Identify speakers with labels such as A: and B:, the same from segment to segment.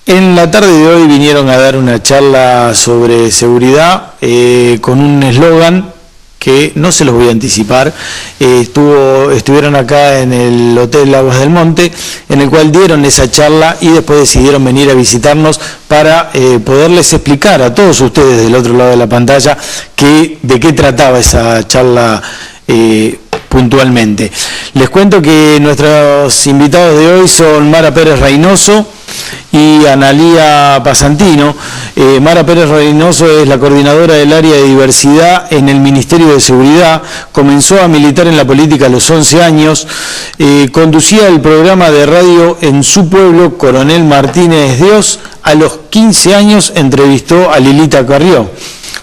A: En la tarde de hoy vinieron a dar una charla sobre seguridad con un eslogan que no se los voy a anticipar. Estuvieron acá en el Hotel Aguas del Monte, en el cual dieron esa charla y después decidieron venir a visitarnos para poderles explicar a todos ustedes del otro lado de la pantalla de qué trataba esa charla puntualmente. Les cuento que nuestros invitados de hoy son Mara Pérez Reynoso y Analía Pasantino. Mara Pérez Reynoso es la coordinadora del área de diversidad en el Ministerio de Seguridad. Comenzó a militar en la política a los 11 años. Conducía el programa de radio en su pueblo, Coronel Martínez Dios. A los 15 años entrevistó a Lilita Carrió,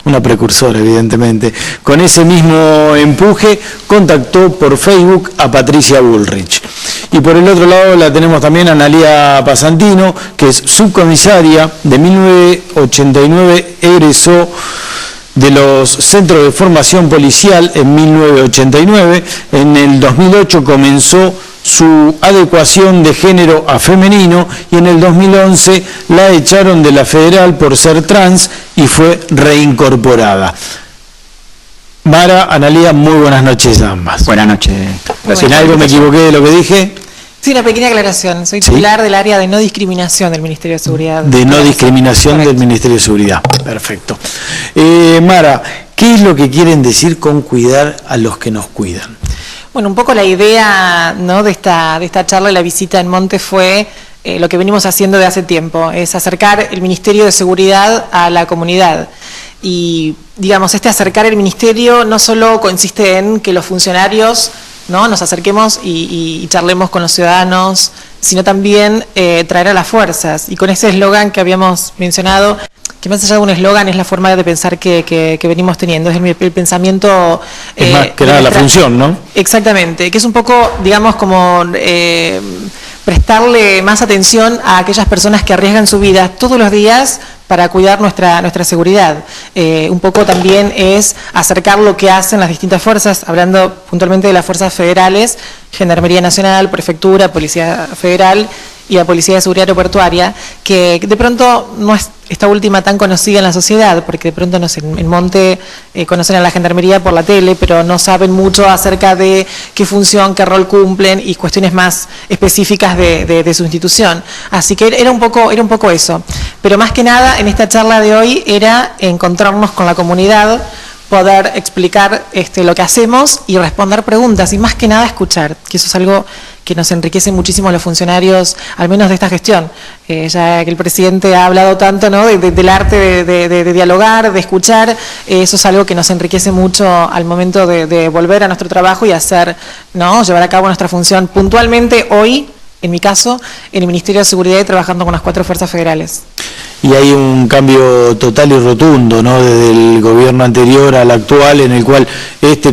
A: una precursora evidentemente. Con ese mismo empuje contactó por Facebook a Patricia Bullrich. Y por el otro lado la tenemos también a Analía Pasantino, que es subcomisaria. De 1989 egresó de los centros de formación policial en 1989. En el 2008 comenzó su adecuación de género a femenino y en el 2011 la echaron de la federal por ser trans y fue reincorporada. Mara, Analía, muy buenas noches a ambas.
B: Buenas noches.
A: ¿En algo me equivoqué de lo que dije?
C: Sí, una pequeña aclaración. Soy titular del área de no discriminación del Ministerio de Seguridad.
A: De no discriminación del Ministerio de Seguridad. Perfecto. Mara, ¿qué es lo que quieren decir con cuidar a los que nos cuidan?
C: Bueno, un poco la idea, ¿no?, de esta charla y la visita en Monte fue lo que venimos haciendo de hace tiempo, es acercar el Ministerio de Seguridad a la comunidad. Y, digamos, acercar el Ministerio no solo consiste en que los funcionarios, ¿no?, nos acerquemos y charlemos con los ciudadanos, sino también traer a las fuerzas. Y con ese eslogan que habíamos mencionado, que más allá de un eslogan es la forma de pensar que venimos teniendo, es el pensamiento...
A: Es más que nada la función, ¿no? Exactamente,
C: que es un poco, digamos, como prestarle más atención a aquellas personas que arriesgan su vida todos los días para cuidar nuestra seguridad. Un poco también es acercar lo que hacen las distintas fuerzas, hablando puntualmente de las fuerzas federales, Gendarmería Nacional, Prefectura, Policía Federal y la Policía de Seguridad Aeroportuaria, que de pronto no es esta última tan conocida en la sociedad, porque de pronto, no sé, en Monte conocen a la Gendarmería por la tele, pero no saben mucho acerca de qué función, qué rol cumplen y cuestiones más específicas de su institución. Así que era un poco eso. Pero más que nada, en esta charla de hoy era encontrarnos con la comunidad, poder explicar lo que hacemos y responder preguntas, y más que nada escuchar, que eso es algo que nos enriquece muchísimo a los funcionarios, al menos de esta gestión. Ya que el presidente ha hablado tanto, ¿no?, del arte de dialogar, de escuchar, eso es algo que nos enriquece mucho al momento de volver a nuestro trabajo y hacer, ¿no?, llevar a cabo nuestra función puntualmente hoy, en mi caso, en el Ministerio de Seguridad y trabajando con las 4 fuerzas federales.
A: Y hay un cambio total y rotundo, ¿no?, desde el gobierno anterior al actual, en el cual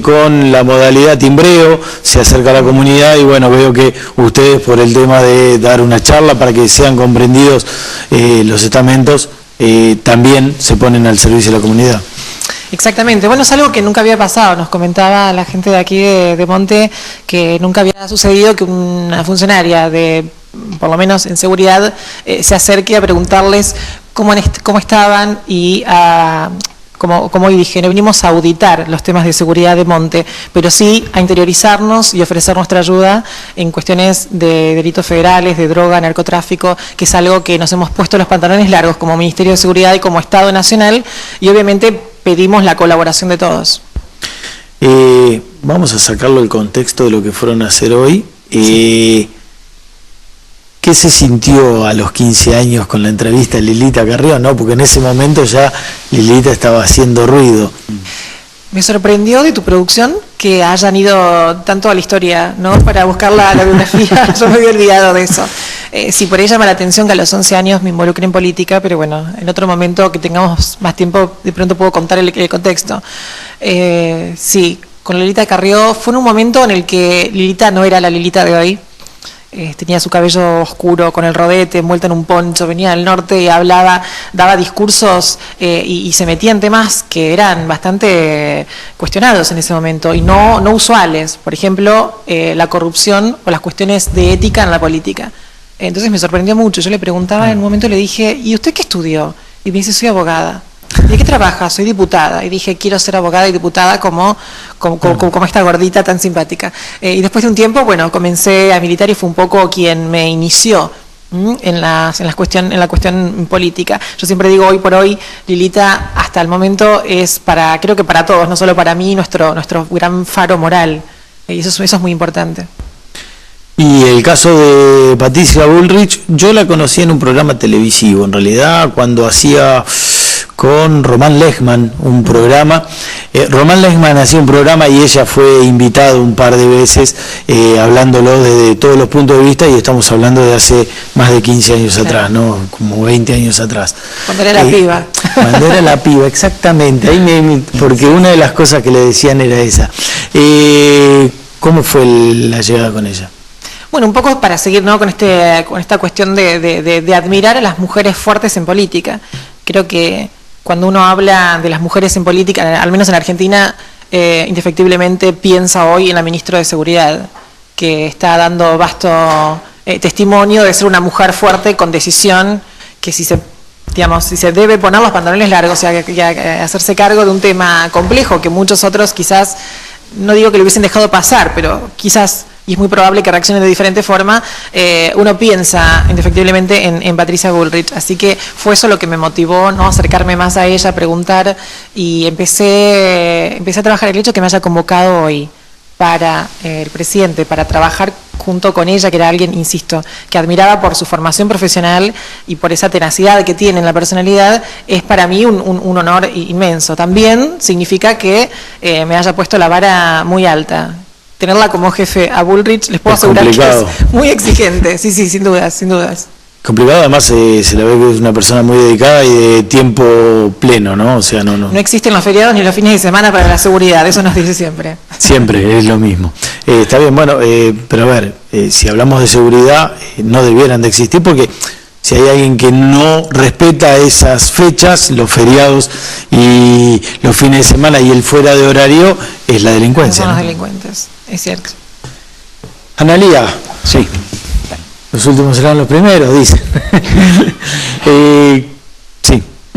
A: con la modalidad timbreo se acerca a la comunidad y bueno, veo que ustedes por el tema de dar una charla para que sean comprendidos los estamentos, también se ponen al servicio de la comunidad.
C: Exactamente, bueno, es algo que nunca había pasado, nos comentaba la gente de aquí de Monte que nunca había sucedido que una funcionaria por lo menos en seguridad, se acerque a preguntarles cómo estaban y como hoy dije, no venimos a auditar los temas de seguridad de Monte, pero sí a interiorizarnos y ofrecer nuestra ayuda en cuestiones de delitos federales, de droga, narcotráfico, que es algo que nos hemos puesto los pantalones largos como Ministerio de Seguridad y como Estado Nacional, y obviamente pedimos la colaboración de todos.
A: Vamos a sacarlo del contexto de lo que fueron a hacer hoy. Sí. ¿Qué se sintió a los 15 años con la entrevista a Lilita Carrió? ¿No? Porque en ese momento ya Lilita estaba haciendo ruido.
C: Me sorprendió de tu producción que hayan ido tanto a la historia, ¿no?, para buscar la biografía. Yo me había olvidado de eso. Sí, por ahí llama la atención que a los 11 años me involucré en política, pero bueno, en otro momento que tengamos más tiempo, de pronto puedo contar el contexto. Sí, con Lilita Carrió fue en un momento en el que Lilita no era la Lilita de hoy. Tenía su cabello oscuro con el rodete, envuelta en un poncho, venía del norte y daba discursos y se metía en temas que eran bastante cuestionados en ese momento y no usuales. Por ejemplo, la corrupción o las cuestiones de ética en la política. Entonces me sorprendió mucho. Yo le preguntaba, en un momento le dije, ¿y usted qué estudió? Y me dice, soy abogada. ¿De qué trabaja? Soy diputada. Y dije, quiero ser abogada y diputada como esta gordita tan simpática. Y después de un tiempo, bueno, comencé a militar y fue un poco quien me inició en la cuestión política. Yo siempre digo, hoy por hoy, Lilita, hasta el momento es creo que para todos, no solo para mí, nuestro gran faro moral. Y eso es muy importante.
A: Y el caso de Patricia Bullrich, yo la conocí en un programa televisivo, en realidad, cuando hacía con Román Lechman un programa. Román Lechman hacía un programa y ella fue invitada un par de veces, hablándolo desde todos los puntos de vista, y estamos hablando de hace más de 15 años atrás, ¿no? Como 20 años atrás.
C: Cuando era la piba.
A: Cuando era la piba, exactamente. Porque una de las cosas que le decían era esa. ¿Cómo fue la llegada con ella?
C: Bueno, un poco para seguir, ¿no?, con esta cuestión de admirar a las mujeres fuertes en política. Creo que cuando uno habla de las mujeres en política, al menos en Argentina, indefectiblemente piensa hoy en la ministra de Seguridad, que está dando vasto testimonio de ser una mujer fuerte, con decisión, que si se debe poner los pantalones largos, o sea, que hacerse cargo de un tema complejo que muchos otros quizás, no digo que lo hubiesen dejado pasar, pero quizás, y es muy probable que reaccionen de diferente forma, uno piensa indefectiblemente en Patricia Bullrich. Así que fue eso lo que me motivó, ¿no?, acercarme más a ella, preguntar, y empecé a trabajar el hecho que me haya convocado hoy para el presidente, para trabajar junto con ella, que era alguien, insisto, que admiraba por su formación profesional y por esa tenacidad que tiene en la personalidad. Es para mí un honor inmenso. También significa que me haya puesto la vara muy alta. Tenerla como jefe a Bullrich, les puedo asegurar complicado. Que es muy exigente. Sí, sin dudas.
A: Complicado, además se la ve que es una persona muy dedicada y de tiempo pleno, ¿no? O sea, no
C: existen los feriados ni los fines de semana para la seguridad, eso nos dice siempre.
A: Siempre, es lo mismo. Está bien, bueno, pero a ver, si hablamos de seguridad, no debieran de existir, porque si hay alguien que no respeta esas fechas, los feriados y los fines de semana y el fuera de horario, es la delincuencia.
C: Son los delincuentes, es cierto.
A: Analía.
B: Sí.
A: Los últimos serán los primeros, dicen.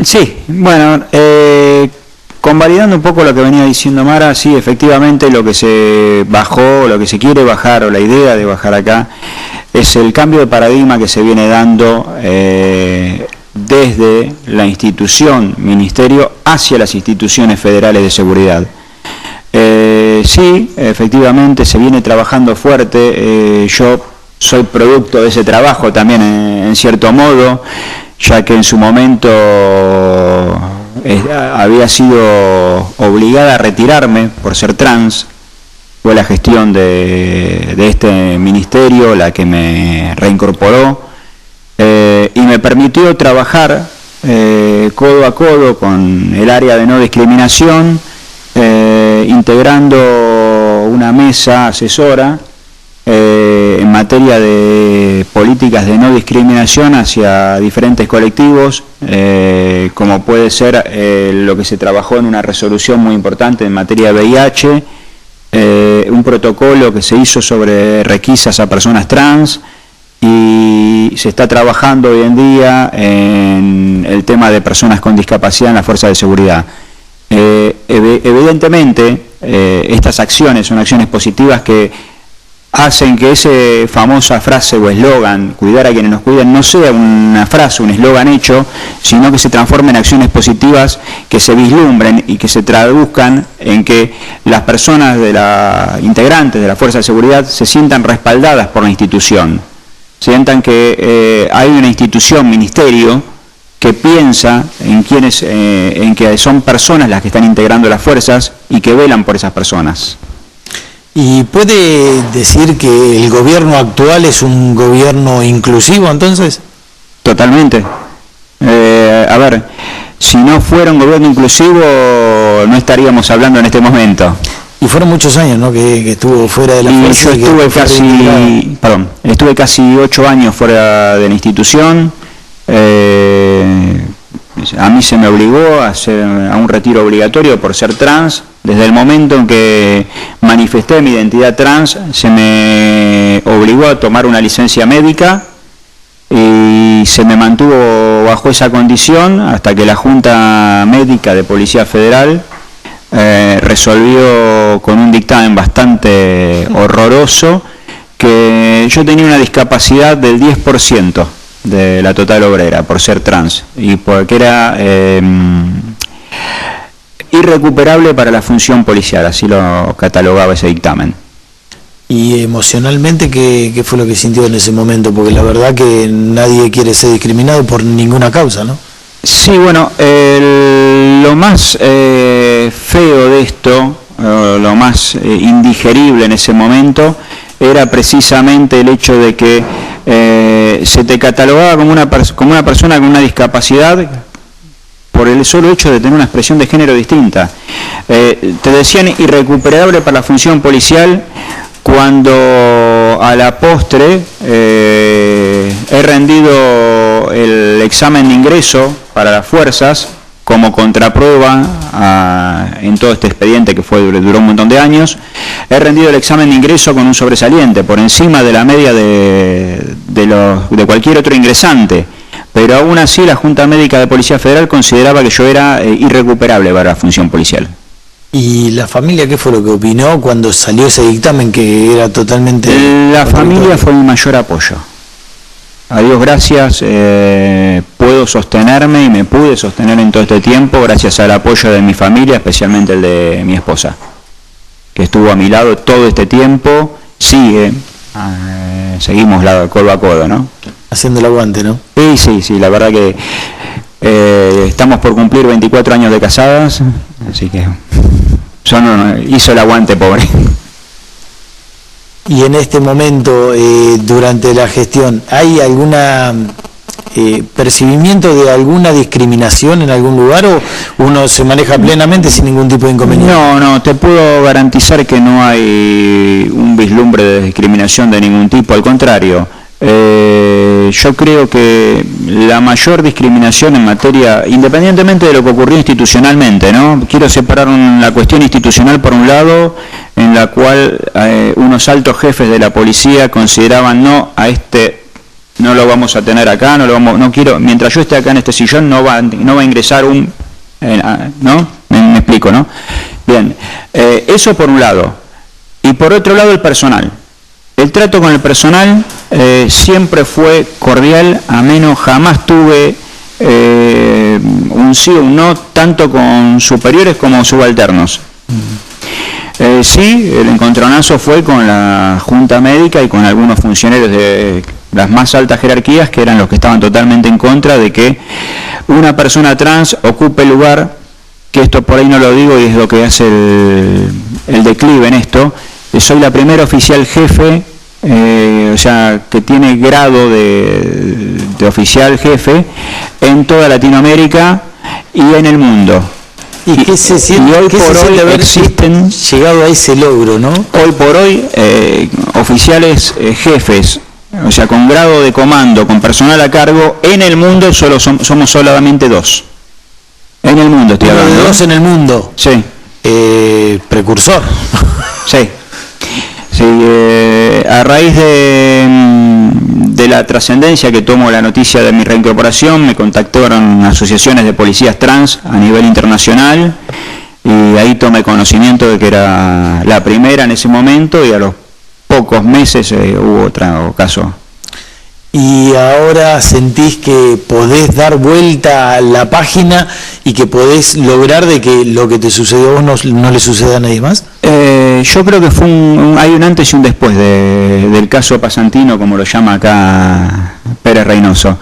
B: Sí, bueno, convalidando un poco lo que venía diciendo Mara, sí, efectivamente lo que se bajó, lo que se quiere bajar, o la idea de bajar acá, es el cambio de paradigma que se viene dando desde la institución ministerio hacia las instituciones federales de seguridad. Sí, efectivamente se viene trabajando fuerte. Yo soy producto de ese trabajo también en cierto modo, ya que en su momento había sido obligada a retirarme por ser trans. Fue la gestión de este ministerio la que me reincorporó y me permitió trabajar codo a codo con el área de no discriminación, integrando una mesa asesora en materia de políticas de no discriminación hacia diferentes colectivos, como puede ser lo que se trabajó en una resolución muy importante en materia de VIH, un protocolo que se hizo sobre requisas a personas trans, y se está trabajando hoy en día en el tema de personas con discapacidad en la fuerza de seguridad. Evidentemente, estas acciones son acciones positivas que hacen que esa famosa frase o eslogan, cuidar a quienes nos cuidan, no sea una frase, un eslogan hecho, sino que se transforme en acciones positivas que se vislumbren y que se traduzcan en que las personas integrantes de la Fuerza de Seguridad se sientan respaldadas por la institución, sientan que hay una institución, ministerio, que piensa en que son personas las que están integrando las fuerzas y que velan por esas personas.
A: ¿Y puede decir que el gobierno actual es un gobierno inclusivo, entonces?
B: Totalmente. A ver, si no fuera un gobierno inclusivo, no estaríamos hablando en este momento.
A: Y fueron muchos años, ¿no?, que estuvo fuera de la fuerza.
B: Yo estuve casi 8 años fuera de la institución. A mí se me obligó a un retiro obligatorio por ser trans. Desde el momento en que manifesté mi identidad trans, se me obligó a tomar una licencia médica y se me mantuvo bajo esa condición hasta que la Junta Médica de Policía Federal resolvió con un dictamen bastante horroroso que yo tenía una discapacidad del 10% de la total obrera por ser trans y porque era irrecuperable para la función policial, así lo catalogaba ese dictamen.
A: Y emocionalmente, ¿qué fue lo que sintió en ese momento? Porque la verdad que nadie quiere ser discriminado por ninguna causa, ¿no?
B: Sí, bueno, lo más feo de esto, lo más indigerible en ese momento, era precisamente el hecho de que se te catalogaba como una persona con una discapacidad por el solo hecho de tener una expresión de género distinta. Te decían irrecuperable para la función policial cuando a la postre he rendido el examen de ingreso para las fuerzas como contraprueba en todo este expediente que duró un montón de años. He rendido el examen de ingreso con un sobresaliente por encima de la media de cualquier otro ingresante, pero aún así la Junta Médica de Policía Federal consideraba que yo era irrecuperable para la función policial.
A: ¿Y la familia qué fue lo que opinó cuando salió ese dictamen que era totalmente...
B: La familia fue mi mayor apoyo. A Dios gracias, puedo sostenerme y me pude sostener en todo este tiempo gracias al apoyo de mi familia, especialmente el de mi esposa, que estuvo a mi lado todo este tiempo, sigue, seguimos codo a codo, ¿no?
A: Haciendo el aguante, ¿no?
B: Sí, la verdad que estamos por cumplir 24 años de casadas, así que hizo el aguante, pobre.
A: Y en este momento, durante la gestión, ¿hay alguna percibimiento de alguna discriminación en algún lugar o uno se maneja plenamente sin ningún tipo de inconveniente?
B: No, te puedo garantizar que no hay un vislumbre de discriminación de ningún tipo, al contrario. Yo creo que la mayor discriminación en materia, independientemente de lo que ocurrió institucionalmente, ¿no? Quiero separar la cuestión institucional por un lado, en la cual unos altos jefes de la policía consideraban a este no lo vamos a tener acá, mientras yo esté acá en este sillón no va a ingresar ¿no? Me explico, ¿no? Bien, eso por un lado. Y por otro lado el personal. El trato con el personal siempre fue cordial, ameno, jamás tuve un sí o un no, tanto con superiores como subalternos. Sí, el encontronazo fue con la Junta Médica y con algunos funcionarios de las más altas jerarquías que eran los que estaban totalmente en contra de que una persona trans ocupe el lugar, que esto por ahí no lo digo y es lo que hace el declive en esto. Soy la primera oficial jefe, o sea, que tiene grado de oficial jefe en toda Latinoamérica y en el mundo.
A: ¿Y qué se siente,
B: hoy por hoy existen,
A: llegado a ese logro, ¿no?
B: Hoy por hoy, oficiales jefes, o sea, con grado de comando, con personal a cargo, en el mundo somos solamente 2. En el mundo estoy hablando.
A: ¿De 2 en el mundo?
B: Sí.
A: Precursor.
B: Sí. Sí, a raíz de la trascendencia que tomó la noticia de mi reincorporación, me contactaron asociaciones de policías trans a nivel internacional y ahí tomé conocimiento de que era la primera en ese momento y a los pocos meses hubo otro caso.
A: Y ahora sentís que podés dar vuelta a la página y que podés lograr de que lo que te sucedió a vos no le suceda a nadie más.
B: Yo creo que hay un antes y un después del caso Pasantino, como lo llama acá Pérez Reynoso.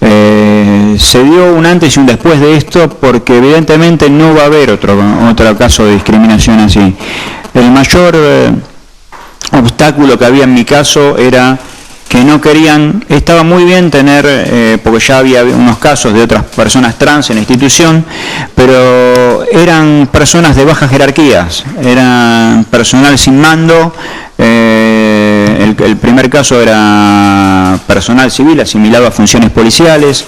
B: Se dio un antes y un después de esto porque evidentemente no va a haber otro caso de discriminación así. El mayor obstáculo que había en mi caso era que no querían, estaba muy bien tener, porque ya había unos casos de otras personas trans en la institución, pero eran personas de bajas jerarquías, eran personal sin mando, el primer caso era personal civil asimilado a funciones policiales,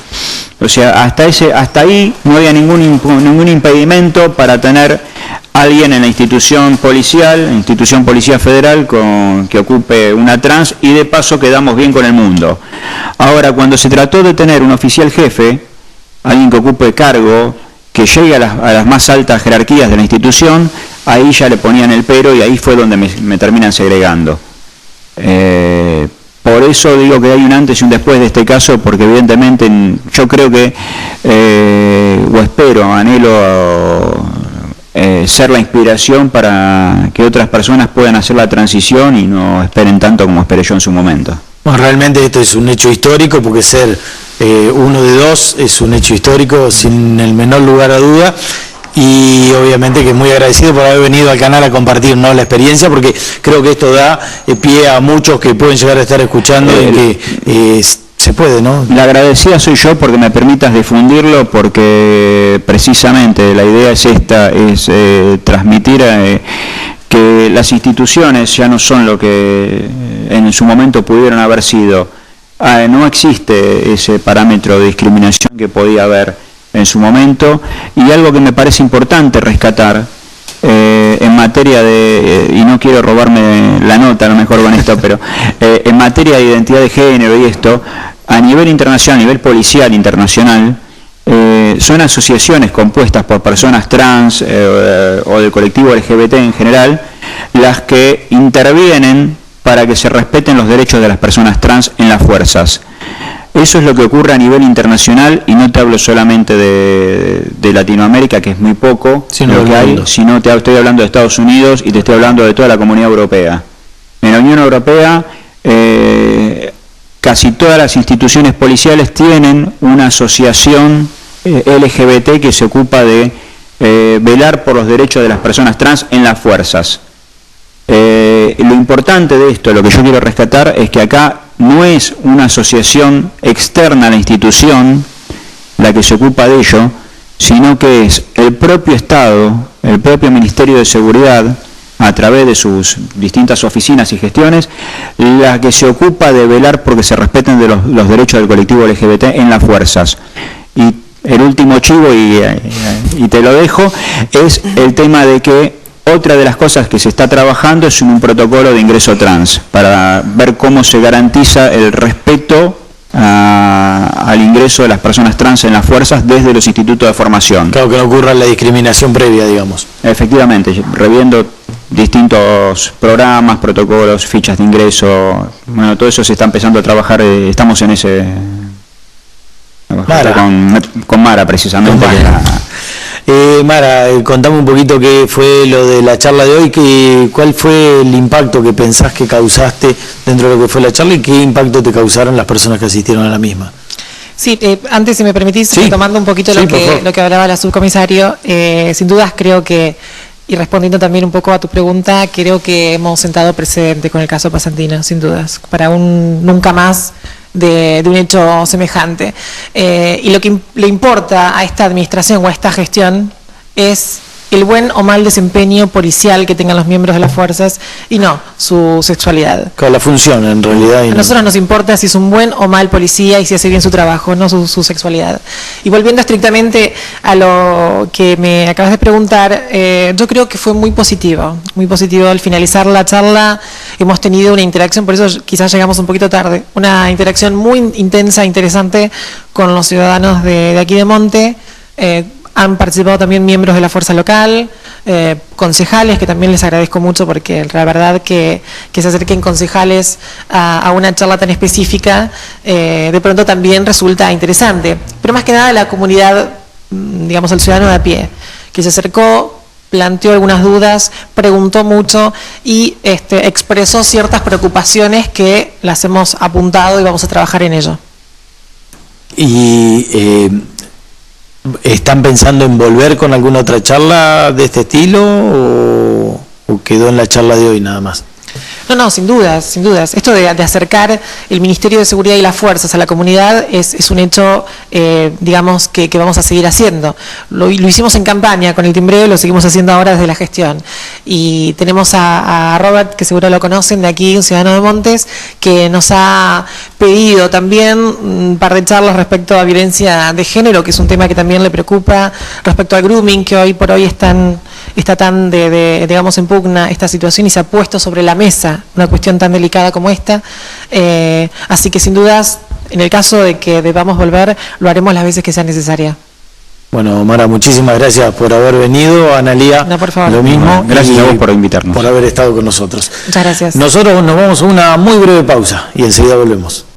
B: O sea, hasta ahí no había ningún impedimento para tener alguien en la institución policial federal que ocupe una trans, y de paso quedamos bien con el mundo. Ahora, cuando se trató de tener un oficial jefe, alguien que ocupe cargo, que llegue a las más altas jerarquías de la institución, ahí ya le ponían el pero, y ahí fue donde me terminan segregando. Por eso digo que hay un antes y un después de este caso, porque evidentemente yo creo que, o espero, anhelo ser la inspiración para que otras personas puedan hacer la transición y no esperen tanto como esperé yo en su momento.
A: Bueno, realmente esto es un hecho histórico, porque ser uno de dos es un hecho histórico sin el menor lugar a duda, y obviamente que muy agradecido por haber venido al canal a compartir, ¿no?, la experiencia, porque creo que esto da pie a muchos que pueden llegar a estar escuchando y que se puede, ¿no?
B: La agradecida soy yo porque me permitas difundirlo, porque precisamente la idea es esta, es transmitir que las instituciones ya no son lo que en su momento pudieron haber sido. No existe ese parámetro de discriminación que podía haber en su momento, y algo que me parece importante rescatar en materia de, y no quiero robarme la nota a lo mejor con esto, pero en materia de identidad de género y esto, a nivel internacional, a nivel policial internacional, son asociaciones compuestas por personas trans o del colectivo LGBT en general, las que intervienen para que se respeten los derechos de las personas trans en las fuerzas. Eso es lo que ocurre a nivel internacional, y no te hablo solamente de Latinoamérica, que es muy poco lo que hay, sino estoy hablando de Estados Unidos, y te estoy hablando de toda la Comunidad Europea. En la Unión Europea, casi todas las instituciones policiales tienen una asociación LGBT que se ocupa de velar por los derechos de las personas trans en las fuerzas. Lo importante de esto, lo que yo quiero rescatar, es que acá no es una asociación externa a la institución la que se ocupa de ello, sino que es el propio Estado, el propio Ministerio de Seguridad, a través de sus distintas oficinas y gestiones, la que se ocupa de velar porque se respeten de los derechos del colectivo LGBT en las fuerzas. Y el último chivo, y te lo dejo, es el tema de que otra de las cosas que se está trabajando es un protocolo de ingreso trans, para ver cómo se garantiza el respeto al ingreso de las personas trans en las fuerzas desde los institutos de formación.
A: Claro, que no ocurra la discriminación previa, digamos.
B: Efectivamente, reviendo distintos programas, protocolos, fichas de ingreso, bueno, todo eso se está empezando a trabajar, estamos en ese...
A: Mara.
B: Con Mara, precisamente.
A: Con Mara. Mara, contame un poquito qué fue lo de la charla de hoy, cuál fue el impacto que pensás que causaste dentro de lo que fue la charla, y qué impacto te causaron las personas que asistieron a la misma.
C: Sí, antes, si me permitís, retomando un poquito lo que hablaba la subcomisario, sin dudas creo que, y respondiendo también un poco a tu pregunta, creo que hemos sentado precedente con el caso Pasantino, sin dudas, para un nunca más de un hecho semejante. Y lo que le importa a esta administración o a esta gestión es el buen o mal desempeño policial que tengan los miembros de las fuerzas, y no su sexualidad.
A: Con la función, en realidad.
C: A nosotros nos importa si es un buen o mal policía y si hace bien su trabajo, no su sexualidad. Y volviendo estrictamente a lo que me acabas de preguntar, yo creo que fue muy positivo al finalizar la charla. Hemos tenido una interacción, por eso quizás llegamos un poquito tarde, una interacción muy intensa, interesante con los ciudadanos de aquí de Monte. Han participado también miembros de la fuerza local, concejales, que también les agradezco mucho, porque la verdad que se acerquen concejales a una charla tan específica, de pronto también resulta interesante. Pero más que nada la comunidad, digamos el ciudadano de a pie, que se acercó, planteó algunas dudas, preguntó mucho y expresó ciertas preocupaciones que las hemos apuntado y vamos a trabajar en ello.
A: Y... ¿están pensando en volver con alguna otra charla de este estilo o quedó en la charla de hoy nada más?
C: No, sin dudas, sin dudas. Esto de acercar el Ministerio de Seguridad y las fuerzas a la comunidad es un hecho, digamos, que vamos a seguir haciendo. Lo hicimos en campaña con el timbreo y lo seguimos haciendo ahora desde la gestión. Y tenemos a Robert, que seguro lo conocen, de aquí, un ciudadano de Montes, que nos ha pedido también un par de charlas respecto a violencia de género, que es un tema que también le preocupa, respecto al grooming, que hoy por hoy está tan digamos, en pugna esta situación y se ha puesto sobre la mesa una cuestión tan delicada como esta. Así que sin dudas, en el caso de que debamos volver, lo haremos las veces que sea necesaria.
A: Bueno, Mara, muchísimas gracias por haber venido. Analía,
C: no, por favor.
A: Lo mismo.
B: Gracias a vos por invitarnos.
A: Por haber estado con nosotros.
C: Muchas gracias.
A: Nosotros nos vamos a una muy breve pausa y enseguida volvemos.